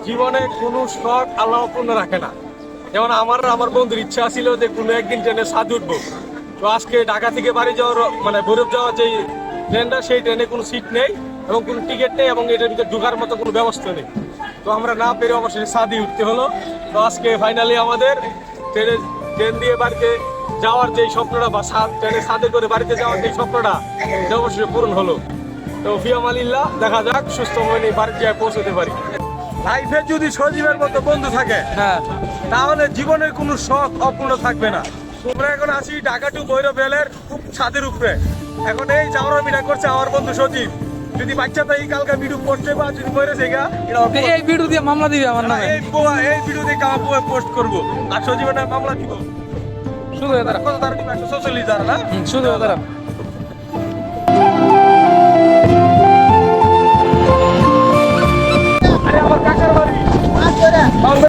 জীবনে কোনো শখ আল্লাহ পূর্ণ রাখে না। যেমন আমার বন্ধুর ইচ্ছা ছিল যে কোনো একদিন ট্রেনে ছাদে উঠবো। তো আজকে ঢাকা থেকে বাড়ি যাওয়ার মানে ভৈরব যাওয়ার যে ট্রেনটা, সেই ট্রেনে কোনো সিট নেই এবং কোনো টিকিট নেই এবং এটার ভিতরে ঢোকার মতো কোনো ব্যবস্থা নেই। তো আমরা না পেরে অবশ্যই ছাদে উঠতে হলো। তো আজকে ফাইনালি আমাদের ট্রেন দিয়ে বাড়িতে যাওয়ার যে স্বপ্নটা বা ট্রেনে ছাদে করে বাড়িতে যাওয়ার যে স্বপ্নটা, এটা অবশ্যই পূরণ হলো। তো ফিয়ামালিল্লাহ, দেখা যাক সুস্থ হয়ে বাড়িতে যায় পৌঁছতে পারি। লাইফে যদি সজীবের মতো বন্ধু থাকে, হ্যাঁ, তাহলে জীবনের কোনো শখ অপূর্ণ থাকবে না। তোমরা এখন আসি ঢাকা টু ভৈরব রেলের খুব ছাদের উপরে। এখন এই যাওয়ার মিটা করছে আমার বন্ধু সজীব। যদি বাচ্চা তাই কালকে ভিডিও করতে বা যদি বইরে সেগা এই ভিডিও দিয়ে মামলা দিবে আমার নামে। এই ভিডিও দেখে আমার পোস্ট করবো আর সজীবের নামে মামলা দিব। শুধু এদারা কত তারা দিব? 144 তারা না? শুধু এদারা